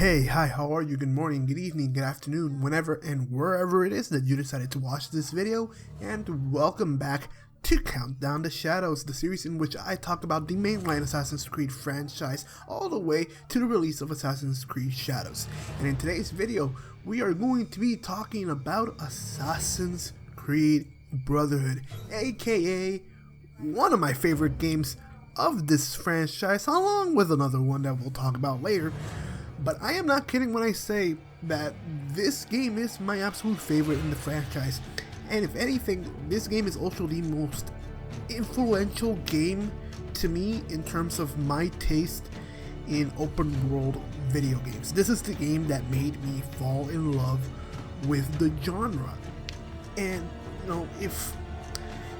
Hey, hi, how are you? Good morning, good evening, good afternoon, whenever and wherever it is that you decided to watch this video, and welcome back to Countdown to Shadows, the series in which I talk about the mainline Assassin's Creed franchise all the way to the release of Assassin's Creed Shadows. And in today's video, we are going to be talking about Assassin's Creed Brotherhood, aka one of my favorite games of this franchise, along with another one that we'll talk about later. But I am not kidding when I say that this game is my absolute favorite in the franchise. And if anything, this game is also the most influential game to me in terms of my taste in open world video games. This is the game that made me fall in love with the genre. And you know, if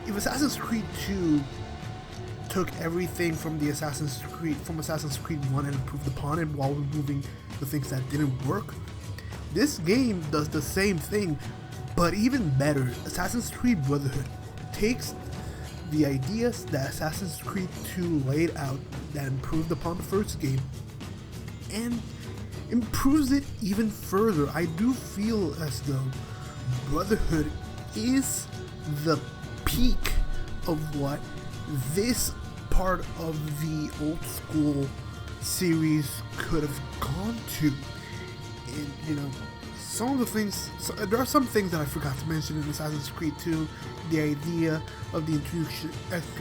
Assassin's Creed 2 took everything from Assassin's Creed 1 and improved upon it while removing the things that didn't work, this game does the same thing, but even better. Assassin's Creed Brotherhood takes the ideas that Assassin's Creed 2 laid out that improved upon the first game and improves it even further. I do feel as though Brotherhood is the peak of what this part of the old school series could have gone to. And you know, there are some things that I forgot to mention in Assassin's Creed 2. The idea of the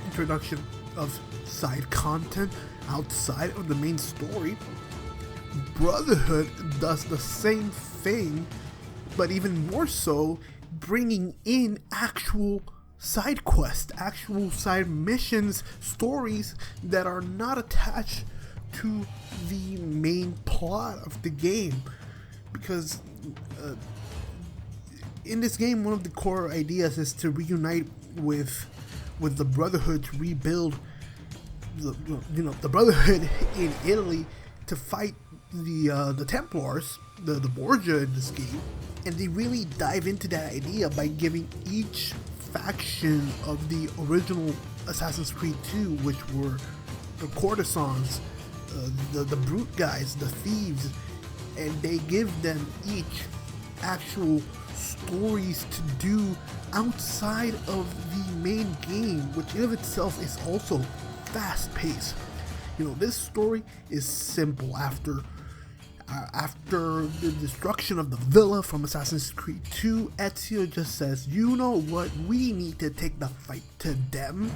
introduction of side content outside of the main story. Brotherhood does the same thing, but even more so, bringing in actual side quests, actual side missions, stories that are not attached to the main plot of the game. Because in this game, one of the core ideas is to reunite with the Brotherhood to rebuild the Brotherhood in Italy to fight the Templars, the Borgia in this game. And they really dive into that idea by giving each faction of the original Assassin's Creed 2, which were the courtesans, the brute guys, the thieves, and they give them each actual stories to do outside of the main game, which in of itself is also fast paced. You know, this story is simple. After the destruction of the villa from Assassin's Creed 2, Ezio just says, you know what, we need to take the fight to them,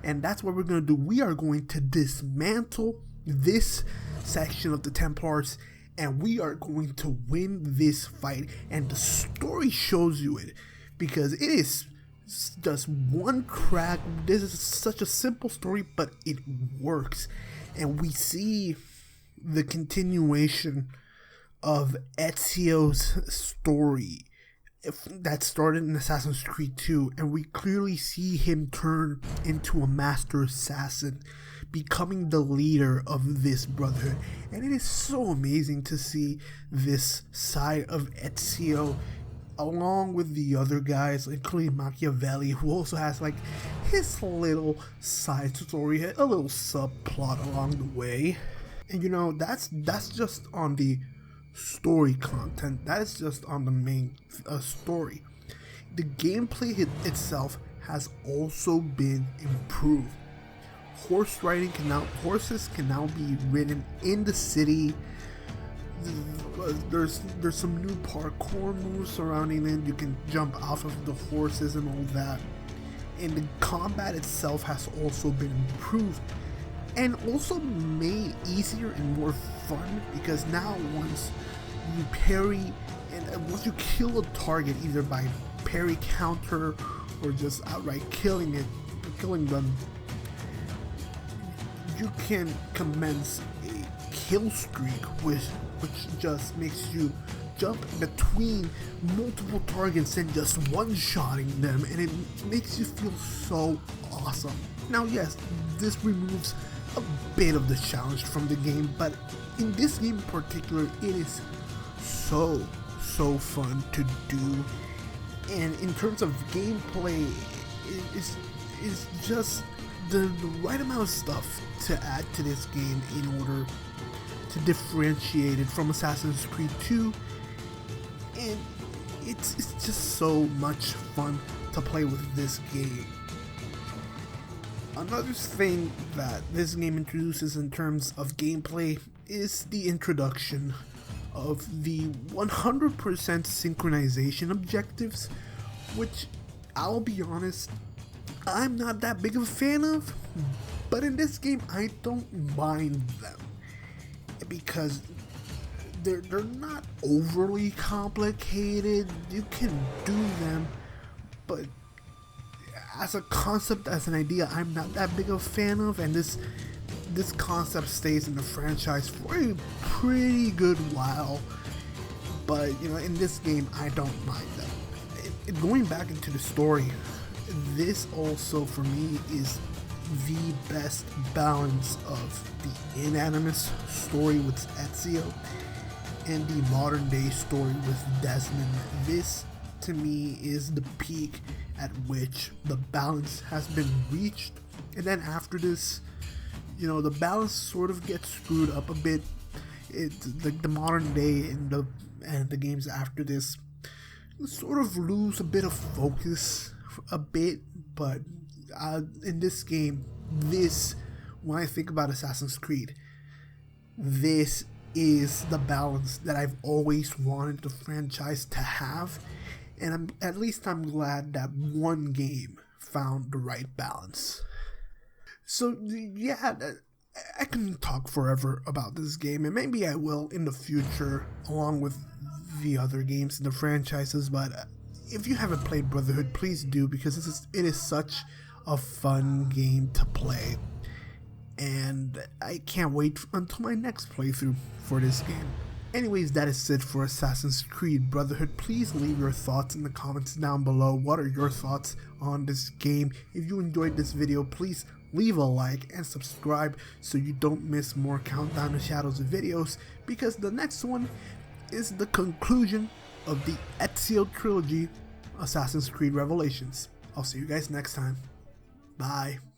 and that's what we're going to do. We are going to dismantle this section of the Templars, and we are going to win this fight. And the story shows you it, because it is just one crack. This is such a simple story, but it works. And we see the continuation of Ezio's story that started in Assassin's Creed 2, and we clearly see him turn into a master assassin, becoming the leader of this Brotherhood. And it is so amazing to see this side of Ezio along with the other guys, including Machiavelli, who also has like his little side story, a little subplot along the way. And you know, that's just on the story content. That is just on the main story. The gameplay itself has also been improved. Horses can now be ridden in the city. There's some new parkour moves surrounding it. You can jump off of the horses and all that. And the combat itself has also been improved and also made easier and more fun, because now once you parry and once you kill a target either by parry counter or just outright killing them, you can commence a kill streak which just makes you jump between multiple targets and just one-shotting them, and it makes you feel so awesome. Now yes, this removes a bit of the challenge from the game, but in this game in particular, it is so fun to do. And in terms of gameplay, it's just the right amount of stuff to add to this game in order to differentiate it from Assassin's Creed 2, and it's just so much fun to play with this game. Another thing that this game introduces in terms of gameplay is the introduction of the 100% synchronization objectives, which, I'll be honest, I'm not that big of a fan of, but in this game I don't mind them because they're not overly complicated. You can do them, but as a concept, as an idea, I'm not that big of a fan of, and this concept stays in the franchise for a pretty good while. But you know, in this game, I don't mind them. Going back into the story, this also for me is the best balance of the inanimate story with Ezio and the modern day story with Desmond. This to me is the peak at which the balance has been reached, and then after this, you know, the balance sort of gets screwed up a bit. The modern day and the games after this sort of lose a bit of focus a bit, but in this game, when I think about Assassin's Creed, this is the balance that I've always wanted the franchise to have, and at least I'm glad that one game found the right balance. So yeah, I can talk forever about this game, and maybe I will in the future along with the other games in the franchises, but if you haven't played Brotherhood, please do, because it is such a fun game to play, and I can't wait until my next playthrough for this game. Anyways, that is it for Assassin's Creed Brotherhood. Please leave your thoughts in the comments down below. What are your thoughts on this game? If you enjoyed this video, please leave a like and subscribe so you don't miss more Countdown to Shadows videos, because the next one is the conclusion of the Ezio trilogy, Assassin's Creed Revelations. I'll see you guys next time. Bye.